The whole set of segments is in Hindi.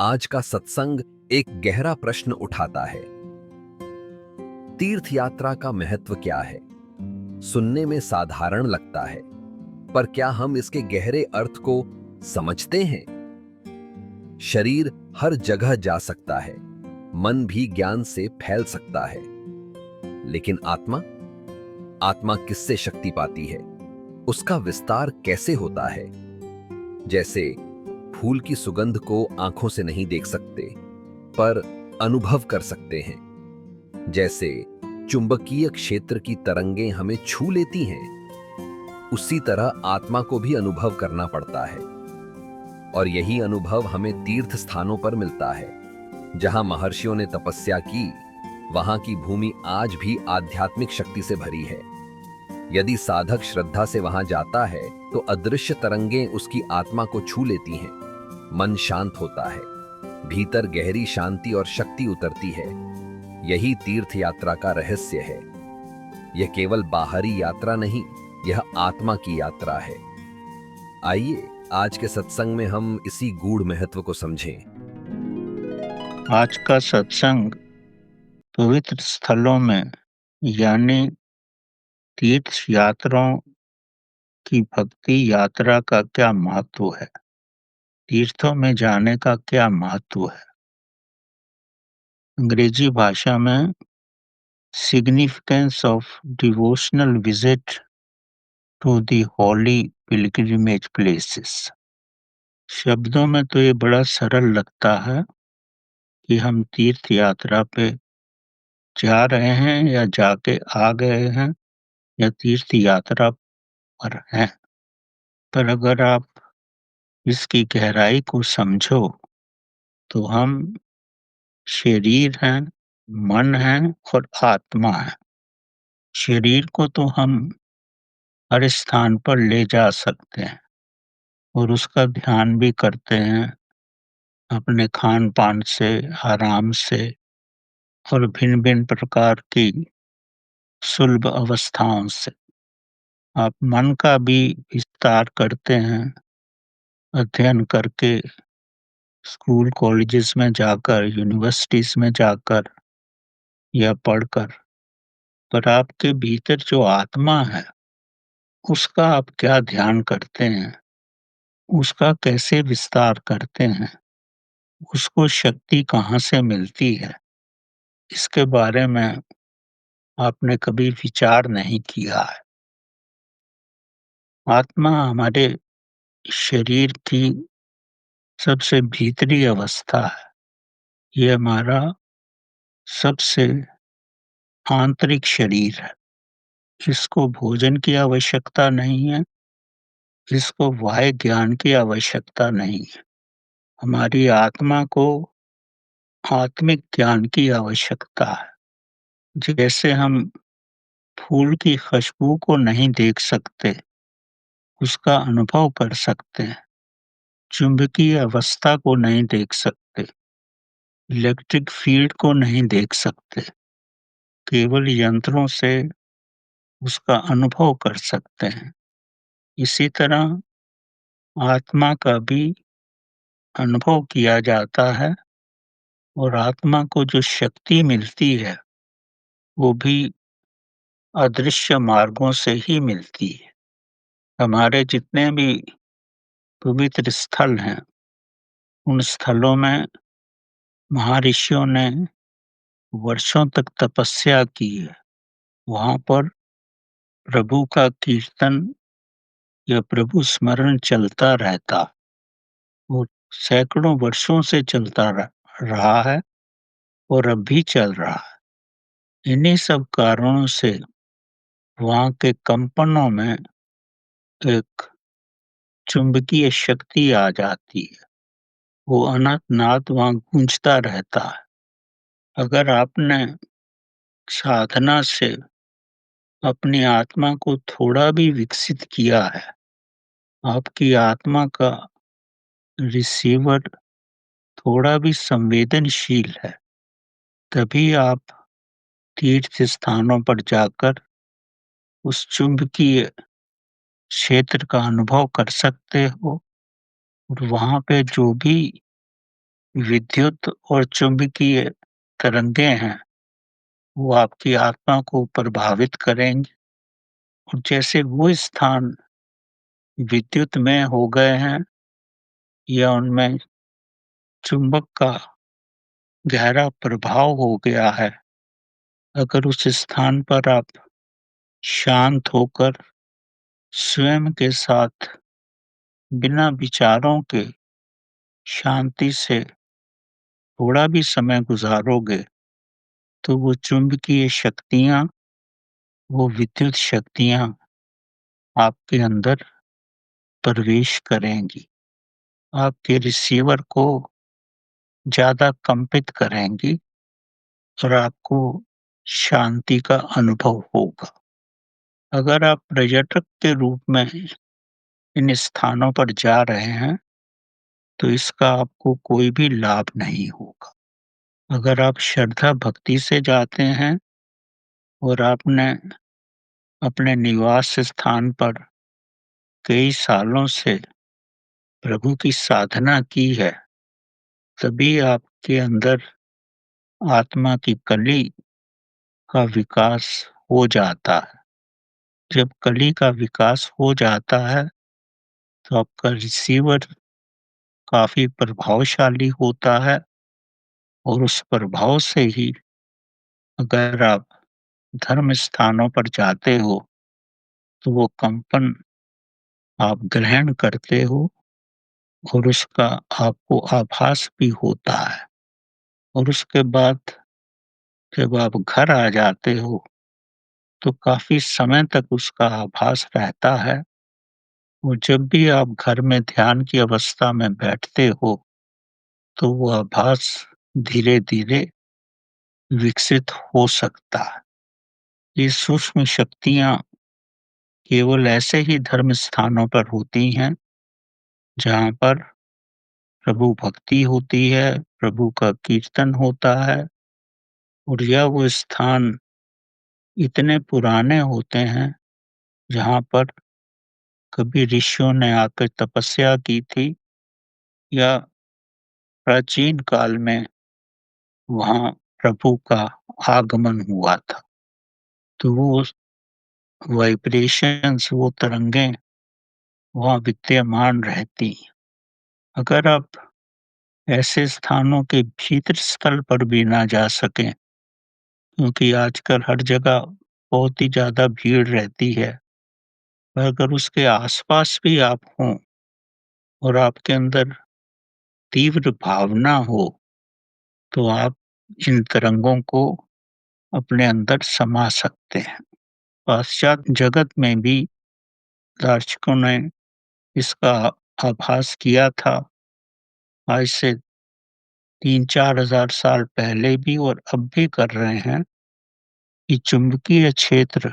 आज का सत्संग एक गहरा प्रश्न उठाता है। तीर्थ यात्रा का महत्व क्या है? सुनने में साधारण लगता है, पर क्या हम इसके गहरे अर्थ को समझते हैं? शरीर हर जगह जा सकता है, मन भी ज्ञान से फैल सकता है, लेकिन आत्मा आत्मा किससे शक्ति पाती है? उसका विस्तार कैसे होता है? जैसे फूल की सुगंध को आंखों से नहीं देख सकते, पर अनुभव कर सकते हैं। जैसे चुंबकीय क्षेत्र की तरंगें हमें छू लेती हैं, उसी तरह आत्मा को भी अनुभव करना पड़ता है। और यही अनुभव हमें तीर्थ स्थानों पर मिलता है। जहां महर्षियों ने तपस्या की, वहां की भूमि आज भी आध्यात्मिक शक्ति से भरी है। यदि साधक श्रद्धा से वहां जाता है, तो अदृश्य तरंगें उसकी आत्मा को छू लेती हैं। मन शांत होता है, भीतर गहरी शांति और शक्ति उतरती है। यही तीर्थ यात्रा का रहस्य है। यह केवल बाहरी यात्रा नहीं, यह आत्मा की यात्रा है। आइए आज के सत्संग में हम इसी गूढ़ महत्व को समझें। आज का सत्संग पवित्र स्थलों में यानी तीर्थ यात्राओं की भक्ति यात्रा का क्या महत्व है? तीर्थों में जाने का क्या महत्व है? अंग्रेजी भाषा में significance of devotional visit to the holy pilgrimage places. शब्दों में तो ये बड़ा सरल लगता है कि हम तीर्थ यात्रा पे जा रहे हैं या जाके आ गए हैं या तीर्थ यात्रा पर हैं। पर अगर आप इसकी गहराई को समझो तो हम शरीर हैं, मन है और आत्मा है। शरीर को तो हम हर स्थान पर ले जा सकते हैं और उसका ध्यान भी करते हैं अपने खान-पान से, आराम से और भिन्न-भिन्न प्रकार की सुलभ अवस्थाओं से। आप मन का भी विस्तार करते हैं अध्ययन करके, स्कूल कॉलेजेस में जाकर, यूनिवर्सिटीज़ में जाकर या पढ़कर। पर आपके भीतर जो आत्मा है, उसका आप क्या ध्यान करते हैं? उसका कैसे विस्तार करते हैं? उसको शक्ति कहाँ से मिलती है? इसके बारे में आपने कभी विचार नहीं किया है। आत्मा हमारे शरीर की सबसे भीतरी अवस्था है। ये हमारा सबसे आंतरिक शरीर है। इसको भोजन की आवश्यकता नहीं है, इसको बाह्य ज्ञान की आवश्यकता नहीं है। हमारी आत्मा को आत्मिक ज्ञान की आवश्यकता है। जैसे हम फूल की खुशबू को नहीं देख सकते, उसका अनुभव कर सकते हैं। चुंबकीय अवस्था को नहीं देख सकते, इलेक्ट्रिक फील्ड को नहीं देख सकते, केवल यंत्रों से उसका अनुभव कर सकते हैं। इसी तरह आत्मा का भी अनुभव किया जाता है और आत्मा को जो शक्ति मिलती है, वो भी अदृश्य मार्गों से ही मिलती है। हमारे जितने भी पवित्र स्थल हैं, उन स्थलों में महर्षियों ने वर्षों तक तपस्या की है। वहाँ पर प्रभु का कीर्तन या प्रभु स्मरण चलता रहता। वो सैकड़ों वर्षों से चलता रहा है और अब भी चल रहा है। इन्हीं सब कारणों से वहाँ के कंपनों में एक चुंबकीय शक्ति आ जाती है। वो अनंत नाद वहाँ गूंजता रहता है। अगर आपने साधना से अपनी आत्मा को थोड़ा भी विकसित किया है, आपकी आत्मा का रिसीवर थोड़ा भी संवेदनशील है, तभी आप तीर्थ स्थानों पर जाकर उस चुंबकीय क्षेत्र का अनुभव कर सकते हो और वहाँ पे जो भी विद्युत और चुंबकीय तरंगें हैं, वो आपकी आत्मा को प्रभावित करेंगी और जैसे वो स्थान विद्युतमय हो गए हैं या उनमें चुंबक का गहरा प्रभाव हो गया है, अगर उस स्थान पर आप शांत होकर स्वयं के साथ बिना विचारों के शांति से थोड़ा भी समय गुज़ारोगे, तो वो चुंबकीय शक्तियाँ, वो विद्युत शक्तियाँ आपके अंदर प्रवेश करेंगी। आपके रिसीवर को ज़्यादा कंपित करेंगी और आपको शांति का अनुभव होगा। अगर आप पर्यटक के रूप में इन स्थानों पर जा रहे हैं, तो इसका आपको कोई भी लाभ नहीं होगा। अगर आप श्रद्धा भक्ति से जाते हैं और आपने अपने निवास स्थान पर कई सालों से प्रभु की साधना की है, तभी आपके अंदर आत्मा की कली का विकास हो जाता है। जब कली का विकास हो जाता है, तो आपका रिसीवर काफ़ी प्रभावशाली होता है और उस प्रभाव से ही अगर आप धर्म स्थानों पर जाते हो, तो वो कंपन आप ग्रहण करते हो और उसका आपको आभास भी होता है और उसके बाद जब आप घर आ जाते हो, तो काफ़ी समय तक उसका आभास रहता है और जब भी आप घर में ध्यान की अवस्था में बैठते हो, तो वो आभास धीरे-धीरे विकसित हो सकता है। ये सूक्ष्म शक्तियाँ केवल ऐसे ही धर्म स्थानों पर होती हैं, जहाँ पर प्रभु भक्ति होती है, प्रभु का कीर्तन होता है और या वो स्थान इतने पुराने होते हैं, जहाँ पर कभी ऋषियों ने आकर तपस्या की थी या प्राचीन काल में वहाँ प्रभु का आगमन हुआ था। तो वो वाइब्रेशंस, वो तरंगें वहाँ विद्यमान रहती हैं। अगर आप ऐसे स्थानों के भीतर स्थल पर भी ना जा सकें, क्योंकि आजकल हर जगह बहुत ही ज़्यादा भीड़ रहती है, पर अगर उसके आस-पास भी आप हों और आपके अंदर तीव्र भावना हो, तो आप इन तरंगों को अपने अंदर समा सकते हैं। पाश्चात्य जगत में भी दार्शनिकों ने इसका आभास किया था, आज से 3-4 हज़ार साल पहले भी और अब भी कर रहे हैं कि चुंबकीय क्षेत्र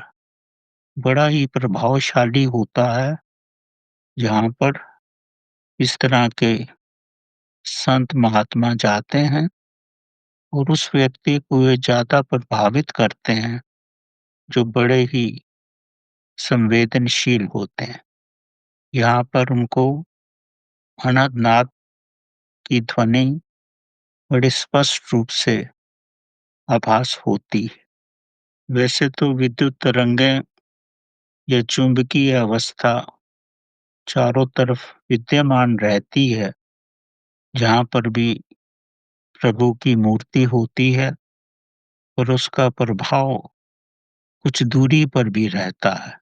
बड़ा ही प्रभावशाली होता है, जहाँ पर इस तरह के संत महात्मा जाते हैं और उस व्यक्ति को ये ज़्यादा प्रभावित करते हैं, जो बड़े ही संवेदनशील होते हैं। यहाँ पर उनको अनंतनाद की ध्वनि बड़े स्पष्ट रूप से आभास होती है। वैसे तो विद्युत तरंगें या चुंबकीय अवस्था चारों तरफ विद्यमान रहती है, जहाँ पर भी प्रभु की मूर्ति होती है और उसका प्रभाव कुछ दूरी पर भी रहता है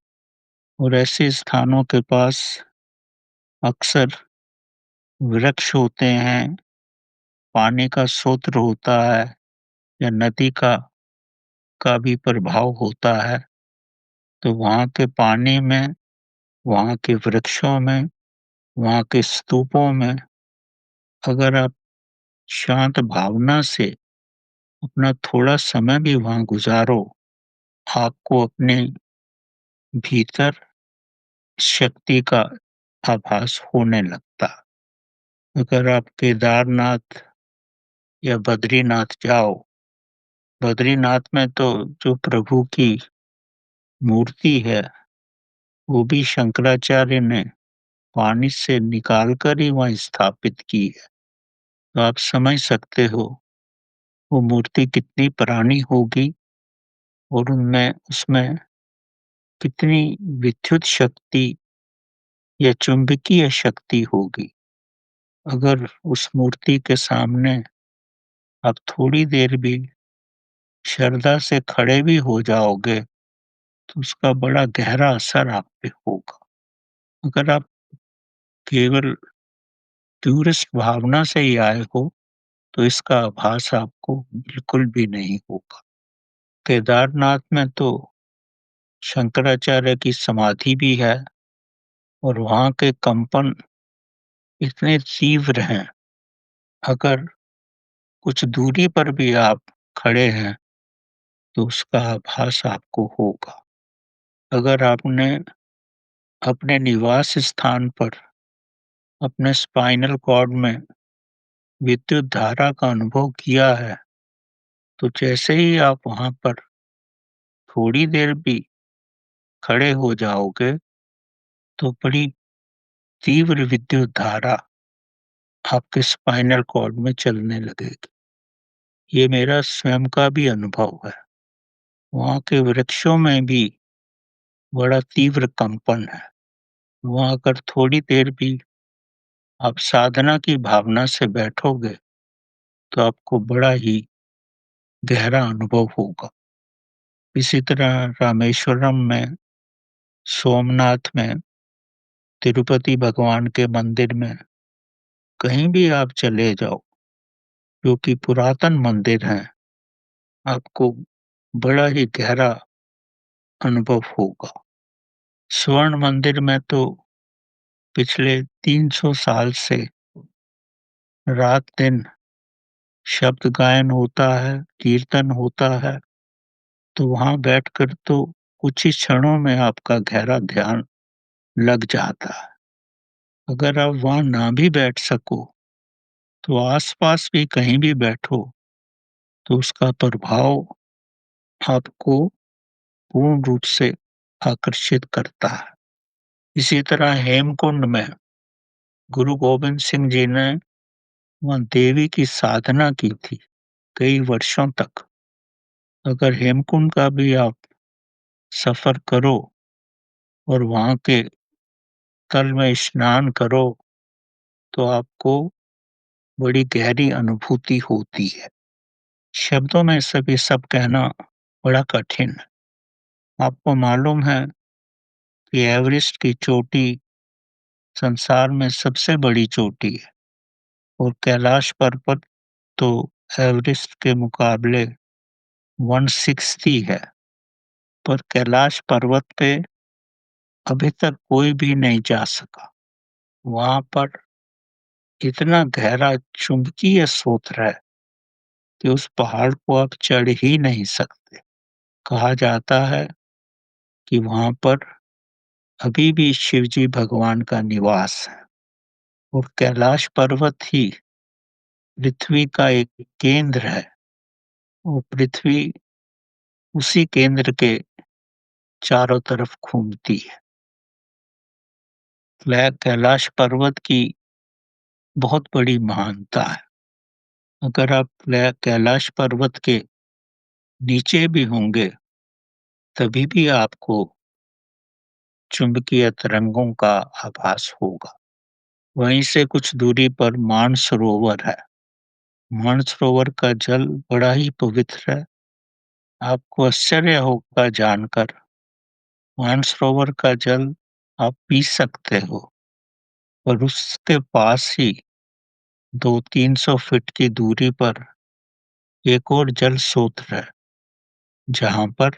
और ऐसे स्थानों के पास अक्सर वृक्ष होते हैं, पानी का स्रोत होता है या नदी का भी प्रभाव होता है। तो वहाँ के पानी में, वहाँ के वृक्षों में, वहाँ के स्तूपों में अगर आप शांत भावना से अपना थोड़ा समय भी वहाँ गुज़ारो, आपको अपने भीतर शक्ति का आभास होने लगता। अगर आप केदारनाथ या बद्रीनाथ जाओ, बद्रीनाथ में तो जो प्रभु की मूर्ति है, वो भी शंकराचार्य ने पानी से निकाल कर ही वहाँ स्थापित की है। तो आप समझ सकते हो वो मूर्ति कितनी पुरानी होगी और उनमें उसमें कितनी विद्युत शक्ति या चुंबकीय शक्ति होगी। अगर उस मूर्ति के सामने आप थोड़ी देर भी श्रद्धा से खड़े भी हो जाओगे, तो उसका बड़ा गहरा असर आप पे होगा। अगर आप केवल टूरिस्ट भावना से ही आए हो, तो इसका आभास आपको बिल्कुल भी नहीं होगा। केदारनाथ में तो शंकराचार्य की समाधि भी है और वहाँ के कंपन इतने तीव्र हैं, अगर कुछ दूरी पर भी आप खड़े हैं, तो उसका आभास आपको होगा। अगर आपने अपने निवास स्थान पर अपने स्पाइनल कॉर्ड में विद्युत धारा का अनुभव किया है, तो जैसे ही आप वहाँ पर थोड़ी देर भी खड़े हो जाओगे, तो बड़ी तीव्र विद्युत धारा आपके स्पाइनल कॉर्ड में चलने लगेगी। ये मेरा स्वयं का भी अनुभव है। वहाँ के वृक्षों में भी बड़ा तीव्र कंपन है। वहाँ अगर थोड़ी देर भी आप साधना की भावना से बैठोगे, तो आपको बड़ा ही गहरा अनुभव होगा। इसी तरह रामेश्वरम में, सोमनाथ में, तिरुपति भगवान के मंदिर में, कहीं भी आप चले जाओ, जो कि पुरातन मंदिर हैं, आपको बड़ा ही गहरा अनुभव होगा। स्वर्ण मंदिर में तो पिछले 300 साल से रात-दिन शब्द गायन होता है, कीर्तन होता है, तो वहाँ बैठकर तो कुछ ही क्षणों में आपका गहरा ध्यान लग जाता है। अगर आप वहाँ ना भी बैठ सको, तो आस-पास भी कहीं भी बैठो, तो उसका प्रभाव आपको पूर्ण रूप से आकर्षित करता है। इसी तरह हेमकुंड में गुरु गोबिंद सिंह जी ने वहाँ देवी की साधना की थी कई वर्षों तक। अगर हेमकुंड का भी आप सफ़र करो और वहाँ के तल में स्नान करो, तो आपको बड़ी गहरी अनुभूति होती है। शब्दों में सब कहना बड़ा कठिन है। आपको मालूम है कि एवरेस्ट की चोटी संसार में सबसे बड़ी चोटी है और कैलाश पर्वत तो एवरेस्ट के मुकाबले 160 है, पर कैलाश पर्वत पे अभी तक कोई भी नहीं जा सका। वहाँ पर इतना गहरा चुंबकीय स्रोत है कि उस पहाड़ को आप चढ़ ही नहीं सकते। कहा जाता है कि वहाँ पर अभी भी शिवजी भगवान का निवास है और कैलाश पर्वत ही पृथ्वी का एक केंद्र है और पृथ्वी उसी केंद्र के चारों तरफ घूमती है। कैलाश पर्वत की बहुत बड़ी महानता है। अगर आप कैलाश पर्वत के नीचे भी होंगे, तभी भी आपको चुंबकीय तरंगों का आभास होगा। वहीं से कुछ दूरी पर मानसरोवर है। मानसरोवर का जल बड़ा ही पवित्र है। आपको आश्चर्य होगा जानकर, मानसरोवर का जल आप पी सकते हो और उसके पास ही 200-300 फीट की दूरी पर एक और जल स्रोत है, जहाँ पर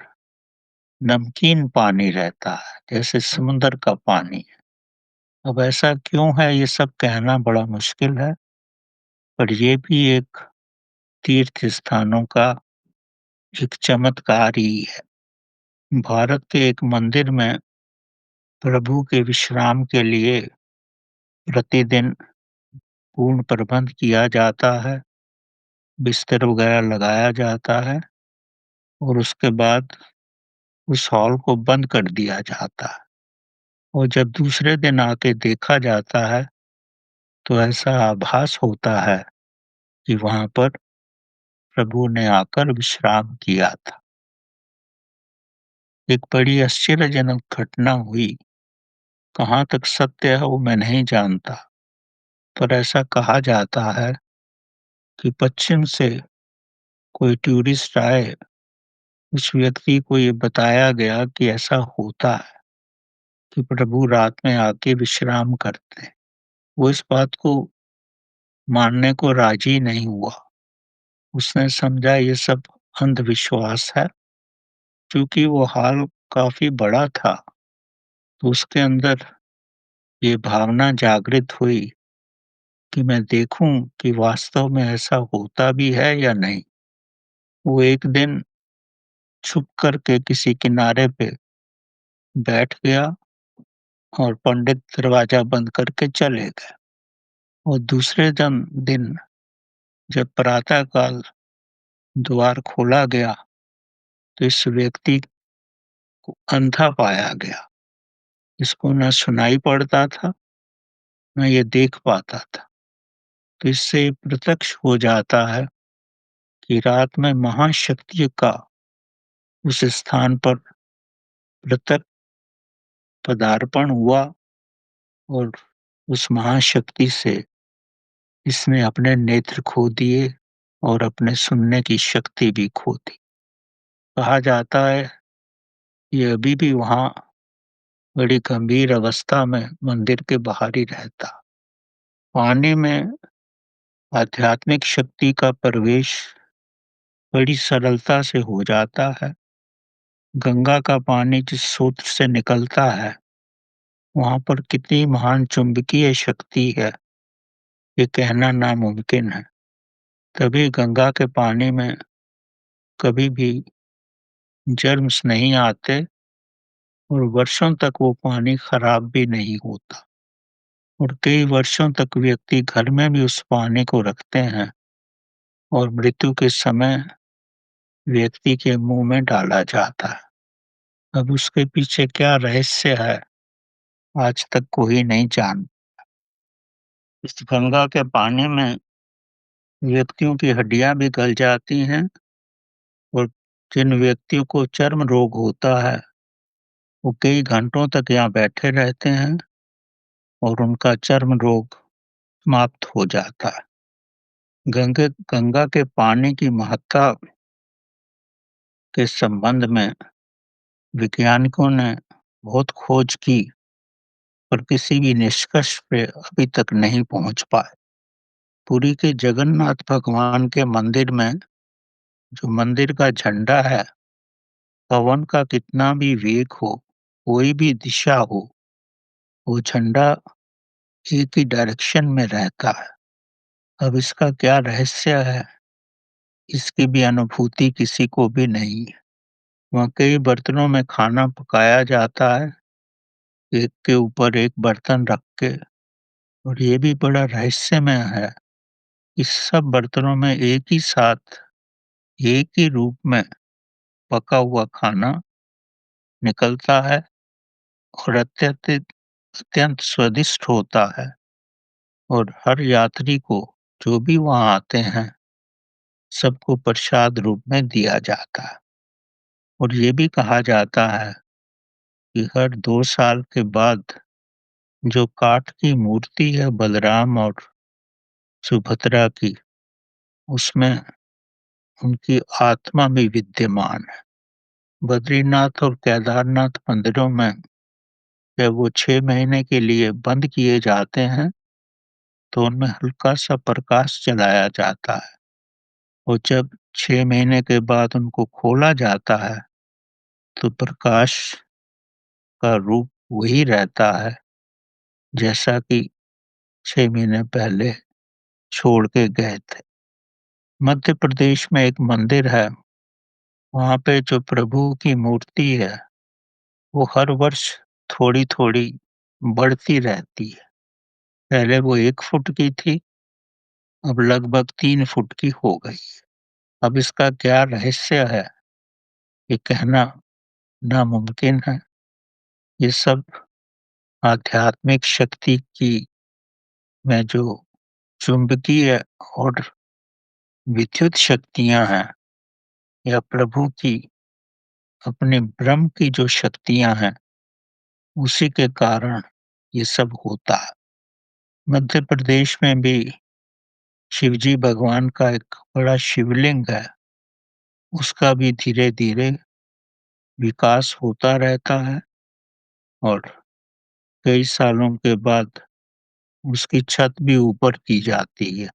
नमकीन पानी रहता है, जैसे समुद्र का पानी। अब ऐसा क्यों है ये सब कहना बड़ा मुश्किल है, पर ये भी एक तीर्थ स्थानों का एक चमत्कार ही है। भारत के एक मंदिर में प्रभु के विश्राम के लिए प्रतिदिन पूर्ण प्रबंध किया जाता है, बिस्तर वगैरह लगाया जाता है और उसके बाद उस हॉल को बंद कर दिया जाता है और जब दूसरे दिन आके देखा जाता है, तो ऐसा आभास होता है कि वहाँ पर प्रभु ने आकर विश्राम किया था। एक बड़ी आश्चर्यजनक घटना हुई। कहाँ तक सत्य है वो मैं नहीं जानता, पर ऐसा कहा जाता है कि पश्चिम से कोई टूरिस्ट आए, उस व्यक्ति को ये बताया गया कि ऐसा होता है कि प्रभु रात में आके विश्राम करते हैं। वो इस बात को मानने को राजी नहीं हुआ। उसने समझा ये सब अंधविश्वास है। चूँकि वो हाल काफ़ी बड़ा था, तो उसके अंदर ये भावना जागृत हुई कि मैं देखूँ कि वास्तव में ऐसा होता भी है या नहीं। वो एक दिन छुप कर के किसी किनारे पे बैठ गया और पंडित दरवाज़ा बंद करके चले गए। और दूसरे दिन जब प्रातः काल द्वार खोला गया, तो इस व्यक्ति को अंधा पाया गया। इसको ना सुनाई पड़ता था, ना ये देख पाता था। तो इससे प्रत्यक्ष हो जाता है कि रात में महाशक्ति का उस स्थान पर प्रत्यक्ष पदार्पण हुआ और उस महाशक्ति से इसने अपने नेत्र खो दिए और अपने सुनने की शक्ति भी खो दी। कहा जाता है ये अभी भी वहाँ बड़ी गंभीर अवस्था में मंदिर के बाहर ही रहता। पानी में आध्यात्मिक शक्ति का प्रवेश बड़ी सरलता से हो जाता है। गंगा का पानी जिस स्रोत से निकलता है, वहाँ पर कितनी महान चुंबकीय शक्ति है, ये कहना नामुमकिन है। तभी गंगा के पानी में कभी भी जर्म्स नहीं आते और वर्षों तक वो पानी खराब भी नहीं होता। और कई वर्षों तक व्यक्ति घर में भी उस पानी को रखते हैं और मृत्यु के समय व्यक्ति के मुँह में डाला जाता है। अब उसके पीछे क्या रहस्य है, आज तक कोई नहीं जान। इस गंगा के पानी में व्यक्तियों की हड्डियाँ भी गल जाती हैं और जिन व्यक्तियों को चर्म रोग होता है, वो कई घंटों तक यहाँ बैठे रहते हैं और उनका चर्म रोग समाप्त हो जाता है। गंगा के पानी की महत्ता के संबंध में वैज्ञानिकों ने बहुत खोज की, पर किसी भी निष्कर्ष पे अभी तक नहीं पहुँच पाए। पुरी के जगन्नाथ भगवान के मंदिर में जो मंदिर का झंडा है, पवन का कितना भी वेग हो, कोई भी दिशा हो, वो झंडा एक ही डायरेक्शन में रहता है। अब इसका क्या रहस्य है, इसकी भी अनुभूति किसी को भी नहीं है। वहाँ कई बर्तनों में खाना पकाया जाता है, एक के ऊपर एक बर्तन रख के, और ये भी बड़ा रहस्यमय है। इस सब बर्तनों में एक ही साथ, एक ही रूप में पका हुआ खाना निकलता है और अत्यंत स्वादिष्ट होता है और हर यात्री को जो भी वहाँ आते हैं, सबको प्रसाद रूप में दिया जाता है। और ये भी कहा जाता है कि हर 2 साल के बाद जो काठ की मूर्ति है बलराम और सुभद्रा की, उसमें उनकी आत्मा भी विद्यमान है। बद्रीनाथ और केदारनाथ मंदिरों में जब वो 6 महीने के लिए बंद किए जाते हैं, तो उनमें हल्का-सा प्रकाश जलाया जाता है और जब 6 महीने के बाद उनको खोला जाता है, तो प्रकाश का रूप वही रहता है, जैसा कि 6 महीने पहले छोड़ के गए थे। मध्य प्रदेश में एक मंदिर है, वहाँ पे जो प्रभु की मूर्ति है, वो हर वर्ष थोड़ी-थोड़ी बढ़ती रहती है। पहले वो 1 फुट की थी, अब लगभग 3 फुट की हो गई। अब इसका क्या रहस्य है, ये कहना नामुमकिन है। ये सब आध्यात्मिक शक्ति की में जो चुंबकीय और विद्युत शक्तियाँ हैं या प्रभु की अपने ब्रह्म की जो शक्तियाँ हैं, उसी के कारण ये सब होता है। मध्य प्रदेश में भी शिवजी भगवान का एक बड़ा शिवलिंग है, उसका भी धीरे-धीरे विकास होता रहता है और कई सालों के बाद उसकी छत भी ऊपर की जाती है,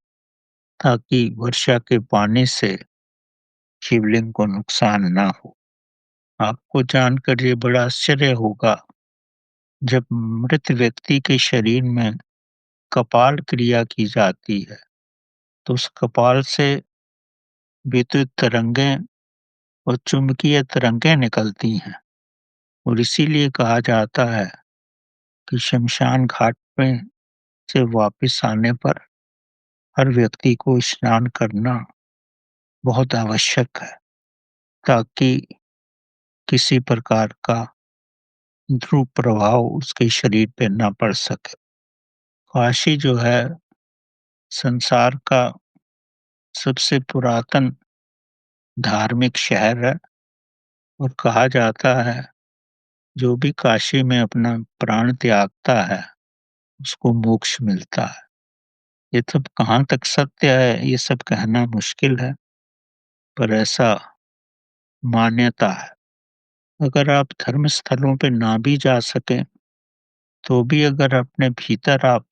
ताकि वर्षा के पानी से शिवलिंग को नुकसान ना हो। आपको जानकर ये बड़ा आश्चर्य होगा, जब मृत व्यक्ति के शरीर में कपाल क्रिया की जाती है, तो उस कपाल से विद्युत तरंगें और चुंबकीय तरंगें निकलती हैं और इसीलिए कहा जाता है कि शमशान घाट में से वापस आने पर हर व्यक्ति को स्नान करना बहुत आवश्यक है, ताकि किसी प्रकार का ध्रुव प्रभाव उसके शरीर पे ना पड़ सके। काशी जो है संसार का सबसे पुरातन धार्मिक शहर है और कहा जाता है जो भी काशी में अपना प्राण त्यागता है उसको मोक्ष मिलता है। ये सब कहाँ तक सत्य है ये सब कहना मुश्किल है, पर ऐसा मान्यता है। अगर आप धर्म स्थलों पे ना भी जा सकें, तो भी अगर अपने भीतर आप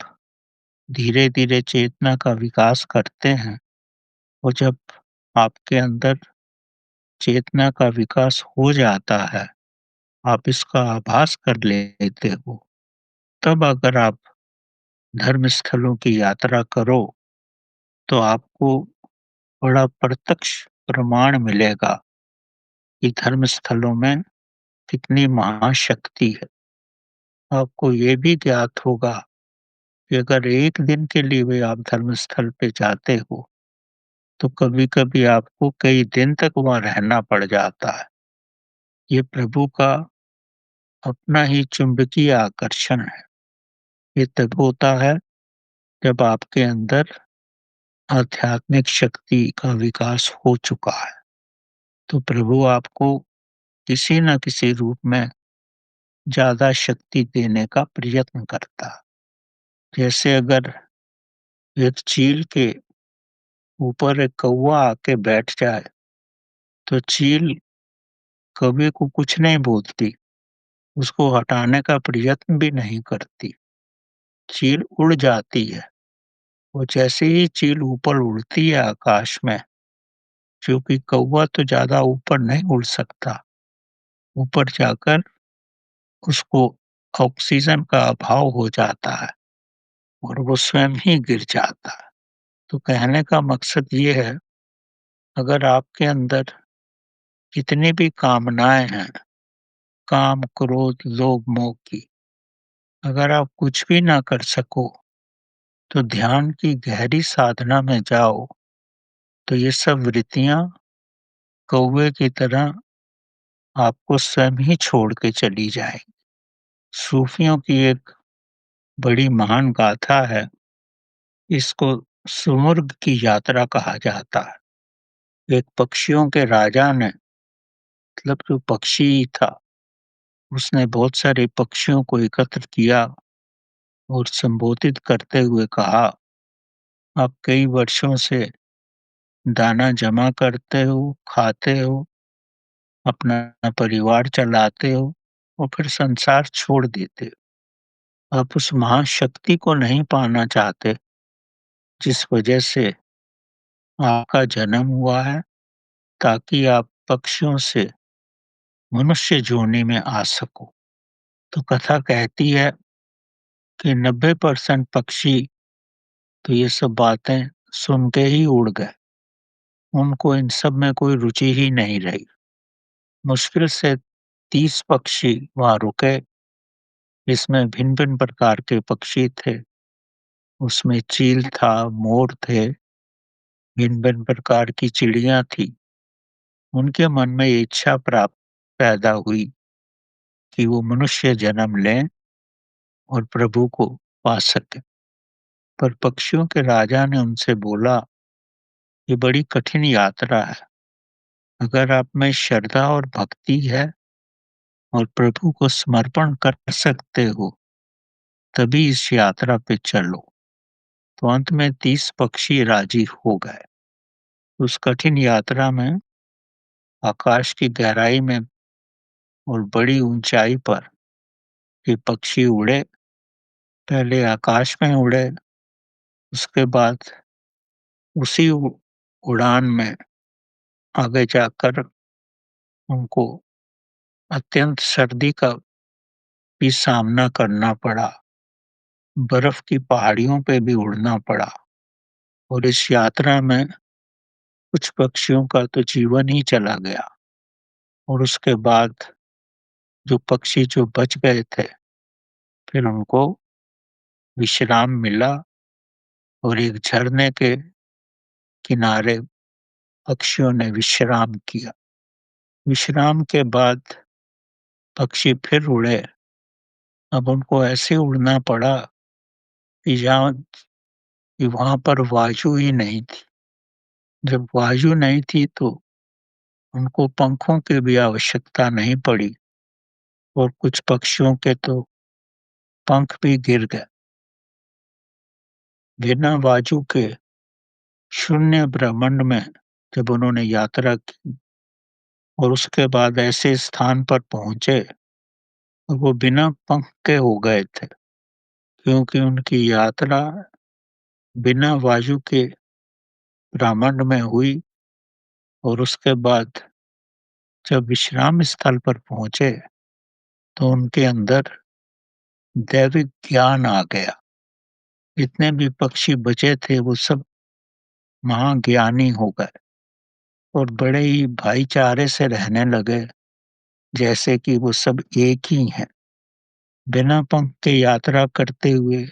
धीरे-धीरे चेतना का विकास करते हैं और जब आपके अंदर चेतना का विकास हो जाता है, आप इसका आभास कर लेते हो, तब अगर आप धर्म स्थलों की यात्रा करो, तो आपको बड़ा प्रत्यक्ष प्रमाण मिलेगा कि धर्म स्थलों में कितनी महाशक्ति है। आपको ये भी ज्ञात होगा कि अगर एक दिन के लिए भी आप धर्म स्थल पे जाते हो, तो कभी-कभी आपको कई दिन तक वहाँ रहना पड़ जाता है। ये प्रभु का अपना ही चुंबकीय आकर्षण है। ये तब होता है जब आपके अंदर आध्यात्मिक शक्ति का विकास हो चुका है। तो प्रभु आपको किसी न किसी रूप में ज़्यादा शक्ति देने का प्रयत्न करता है। जैसे अगर एक चील के ऊपर एक कौवा आके बैठ जाए, तो चील कौवे को कुछ नहीं बोलती, उसको हटाने का प्रयत्न भी नहीं करती। चील उड़ जाती है और जैसे ही चील ऊपर उड़ती है आकाश में, क्योंकि कौवा तो ज़्यादा ऊपर नहीं उड़ सकता, ऊपर जाकर उसको ऑक्सीजन का अभाव हो जाता है और वो स्वयं ही गिर जाता है। तो कहने का मकसद ये है, अगर आपके अंदर जितनी भी कामनाएँ हैं, काम, क्रोध, लोभ, मोह की, अगर आप कुछ भी ना कर सको, तो ध्यान की गहरी साधना में जाओ, तो ये सब वृत्तियाँ कौवे की तरह आपको स्वयं ही छोड़ के चली जाएँगी। सूफियों की एक बड़ी महान गाथा है, इसको सुमुर्ग की यात्रा कहा जाता है। एक पक्षियों के राजा ने, मतलब जो पक्षी था, उसने बहुत सारे पक्षियों को एकत्र किया और संबोधित करते हुए कहा, आप कई वर्षों से दाना जमा करते हो, खाते हो, अपना परिवार चलाते हो और फिर संसार छोड़ देते हो। आप उस महाशक्ति को नहीं पाना चाहते, जिस वजह से आपका जन्म हुआ है, ताकि आप पक्षियों से मनुष्य योनि में आ सको। तो कथा कहती है कि 90% पक्षी तो ये सब बातें सुन के ही उड़ गए। उनको इन सब में कोई रुचि ही नहीं रही। मुश्किल से 30 पक्षी वहाँ रुके, जिसमें भिन्न-भिन्न प्रकार के पक्षी थे। उसमें चील था, मोर थे, भिन्न-भिन्न प्रकार की चिड़िया थी। उनके मन में ये इच्छा प्राप्त पैदा हुई कि वो मनुष्य जन्म लें और प्रभु को पा सकें। पर पक्षियों के राजा ने उनसे बोला ये बड़ी कठिन यात्रा है। अगर आप में श्रद्धा और भक्ति है और प्रभु को समर्पण कर सकते हो, तभी इस यात्रा पे चलो। तो अंत में 30 पक्षी राजी हो गए। उस कठिन यात्रा में आकाश की गहराई में और बड़ी ऊंचाई पर ये पक्षी उड़े। पहले आकाश में उड़े, उसके बाद उसी उड़ान में आगे जाकर उनको अत्यंत सर्दी का भी सामना करना पड़ा। बर्फ की पहाड़ियों पे भी उड़ना पड़ा और इस यात्रा में कुछ पक्षियों का तो जीवन ही चला गया। और उसके बाद जो पक्षी जो बच गए थे, फिर उनको विश्राम मिला और एक झरने के किनारे पक्षियों ने विश्राम किया। विश्राम के बाद पक्षी फिर उड़े। अब उनको ऐसे उड़ना पड़ा कि वहाँ पर वायु ही नहीं थी। जब वायु नहीं थी तो उनको पंखों की भी आवश्यकता नहीं पड़ी और कुछ पक्षियों के तो पंख भी गिर गए। बिना वायु के शून्य ब्रह्मांड में जब उन्होंने यात्रा की और उसके बाद ऐसे स्थान पर पहुँचे, और वो बिना पंख के हो गए थे, क्योंकि उनकी यात्रा बिना वायु के ब्रह्मांड में हुई। और उसके बाद जब विश्राम स्थल पर पहुँचे, तो उनके अंदर दैविक ज्ञान आ गया। जितने भी पक्षी बचे थे, वो सब महाज्ञानी हो गए और बड़े ही भाईचारे से रहने लगे, जैसे कि वो सब एक ही हैं। बिना पंख के यात्रा करते हुए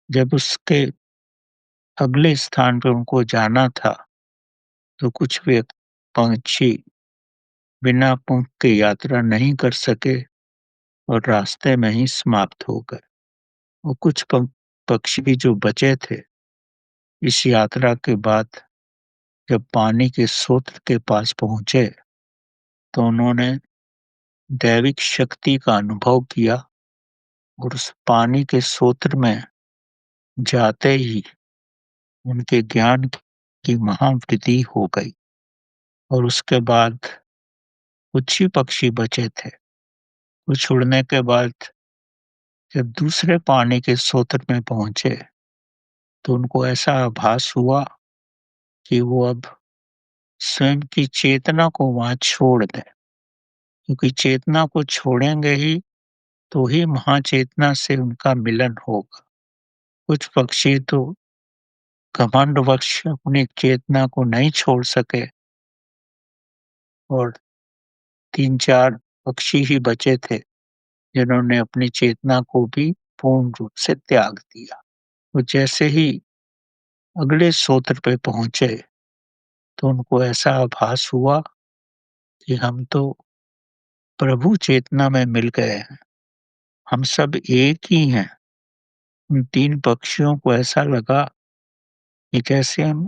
जब उसके अगले स्थान पे उनको जाना था, तो कुछ पंछी बिना पंख के यात्रा नहीं कर सके और रास्ते में ही समाप्त हो गए। और कुछ पक्षी जो बचे थे, इस यात्रा के बाद जब पानी के स्रोत के पास पहुँचे, तो उन्होंने दैविक शक्ति का अनुभव किया और उस पानी के स्रोत में जाते ही उनके ज्ञान की महावृद्धि हो गई। और उसके बाद कुछ ही पक्षी बचे थे। कुछ उड़ने के बाद जब दूसरे पानी के स्रोत में पहुँचे, तो उनको ऐसा आभास हुआ कि वो अब स्वयं की चेतना को वहाँ छोड़ दें, क्योंकि चेतना को छोड़ेंगे ही तो ही महाचेतना से उनका मिलन होगा। कुछ पक्षी तो घमंडवश अपनी चेतना को नहीं छोड़ सके और 3-4 पक्षी ही बचे थे, जिन्होंने अपनी चेतना को भी पूर्ण रूप से त्याग दिया। तो जैसे ही अगले स्रोत पे पहुँचे, तो उनको ऐसा आभास हुआ कि हम तो प्रभु चेतना में मिल गए हैं, हम सब एक ही हैं। उन 3 पक्षियों को ऐसा लगा कि जैसे हम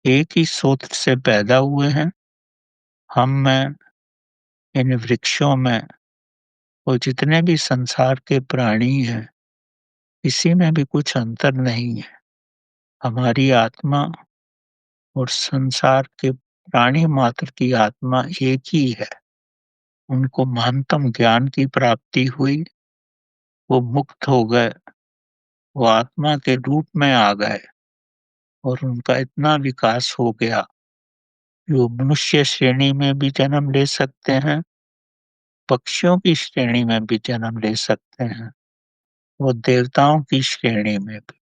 एक ही स्रोत से पैदा हुए हैं, हम में, इन वृक्षों में और जितने भी संसार के प्राणी हैं, किसी में भी कुछ अंतर नहीं है। हमारी आत्मा और संसार के प्राणी मात्र की आत्मा एक ही है। उनको महानतम ज्ञान की प्राप्ति हुई, वो मुक्त हो गए, वो आत्मा के रूप में आ गए और उनका इतना विकास हो गया कि वो मनुष्य श्रेणी में भी जन्म ले सकते हैं, पक्षियों की श्रेणी में भी जन्म ले सकते हैं, वो देवताओं की श्रेणी में भी,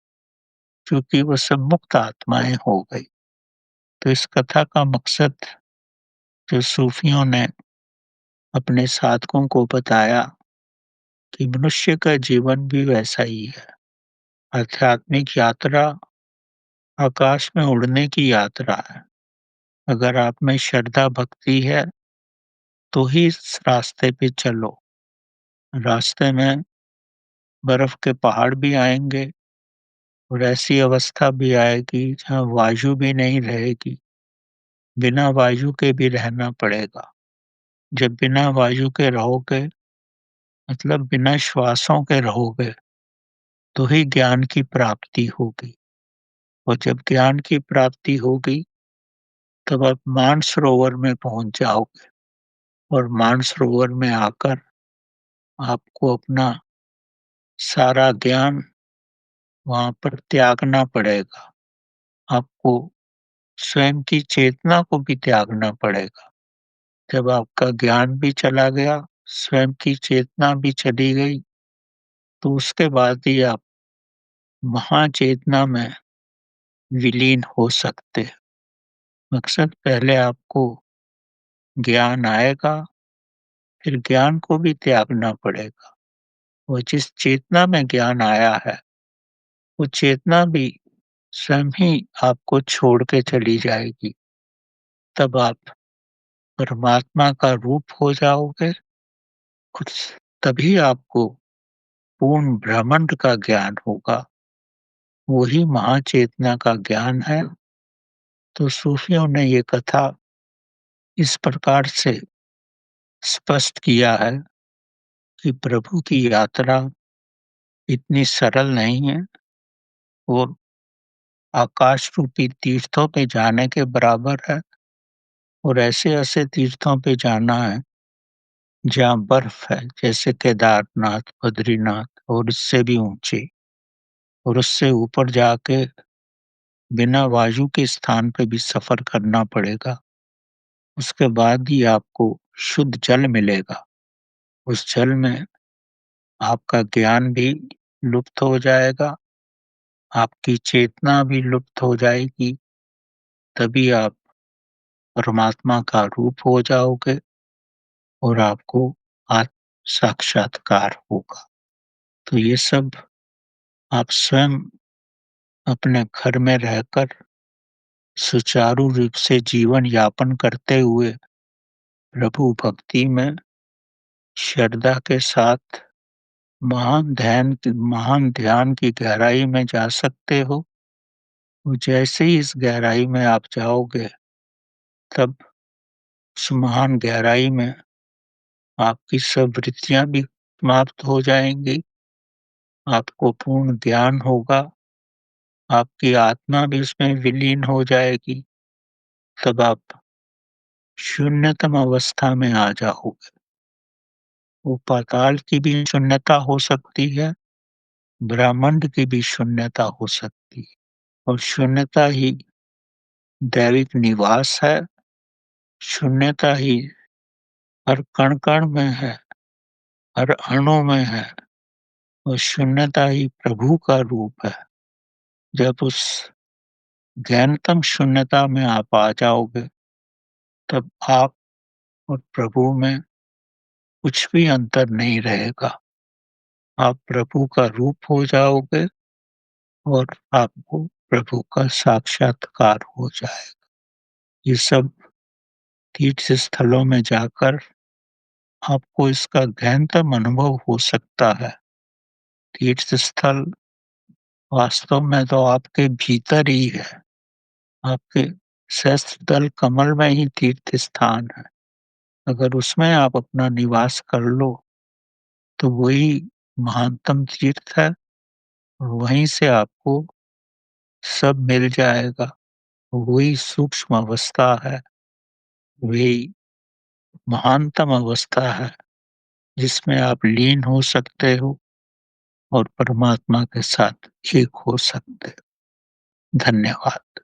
क्योंकि वो सब मुक्त आत्माएँ हो गई। तो इस कथा का मकसद जो सूफियों ने अपने साधकों को बताया कि मनुष्य का जीवन भी वैसा ही है। आध्यात्मिक यात्रा आकाश में उड़ने की यात्रा है। अगर आप में श्रद्धा भक्ति है, तो ही इस रास्ते पे चलो। रास्ते में बर्फ के पहाड़ भी आएँगे, और ऐसी अवस्था भी आएगी जहाँ वायु भी नहीं रहेगी, बिना वायु के भी रहना पड़ेगा। जब बिना वायु के रहोगे, मतलब बिना श्वासों के रहोगे, तो ही ज्ञान की प्राप्ति होगी। और जब ज्ञान की प्राप्ति होगी, तब आप मानसरोवर में पहुँच जाओगे और मानसरोवर में आकर आपको अपना सारा ज्ञान वहाँ पर त्यागना पड़ेगा। आपको स्वयं की चेतना को भी त्यागना पड़ेगा। जब आपका ज्ञान भी चला गया, स्वयं की चेतना भी चली गई, तो उसके बाद ही आप महाचेतना में विलीन हो सकते हैं। मकसद पहले आपको ज्ञान आएगा, फिर ज्ञान को भी त्यागना पड़ेगा। और जिस चेतना में ज्ञान आया है, वो चेतना भी स्वयं ही आपको छोड़ के चली जाएगी। तब आप परमात्मा का रूप हो जाओगे। कुछ तभी आपको पूर्ण ब्रह्मांड का ज्ञान होगा। वही महाचेतना का ज्ञान है। तो सूफियों ने ये कथा इस प्रकार से स्पष्ट किया है कि प्रभु की यात्रा इतनी सरल नहीं है। वो आकाश रूपी तीर्थों पे जाने के बराबर है और ऐसे-ऐसे तीर्थों पे जाना है जहाँ बर्फ है, जैसे केदारनाथ, बद्रीनाथ और इससे भी ऊँचे। और उससे ऊपर जाके बिना वायु के स्थान पे भी सफ़र करना पड़ेगा। उसके बाद ही आपको शुद्ध जल मिलेगा। उस जल में आपका ज्ञान भी लुप्त हो जाएगा, आपकी चेतना भी लुप्त हो जाएगी, तभी आप परमात्मा का रूप हो जाओगे और आपको आत्म साक्षात्कार होगा। तो ये सब आप स्वयं अपने घर में रहकर सुचारू रूप से जीवन यापन करते हुए प्रभु भक्ति में श्रद्धा के साथ महान ध्यान की गहराई में जा सकते हो। और जैसे ही इस गहराई में आप जाओगे, तब उस महान गहराई में आपकी सब वृत्तियाँ भी समाप्त हो जाएँगी, आपको पूर्ण ज्ञान होगा, आपकी आत्मा भी उसमें विलीन हो जाएगी, तब आप शून्यतम अवस्था में आ जाओगे। वो पाताल की भी शून्यता हो सकती है, ब्रह्मांड की भी शून्यता हो सकती है और शून्यता ही दैविक निवास है, शून्यता ही हर कण-कण में है, हर अणु में है और शून्यता ही प्रभु का रूप है। जब उस गहनतम शून्यता में आप आ जाओगे, तब आप और प्रभु में कुछ भी अंतर नहीं रहेगा। आप प्रभु का रूप हो जाओगे और आपको प्रभु का साक्षात्कार हो जाएगा। ये सब तीर्थ स्थलों में जाकर आपको इसका गहनतम अनुभव हो सकता है। तीर्थ स्थल वास्तव में तो आपके भीतर ही है। आपके सहस्त्र दल कमल में ही तीर्थ स्थान है। अगर उसमें आप अपना निवास कर लो, तो वही महानतम तीर्थ है और वहीं से आपको सब मिल जाएगा। वही सूक्ष्म अवस्था है, वही महानतम अवस्था है, जिसमें आप लीन हो सकते हो और परमात्मा के साथ एक हो सकते हो। धन्यवाद।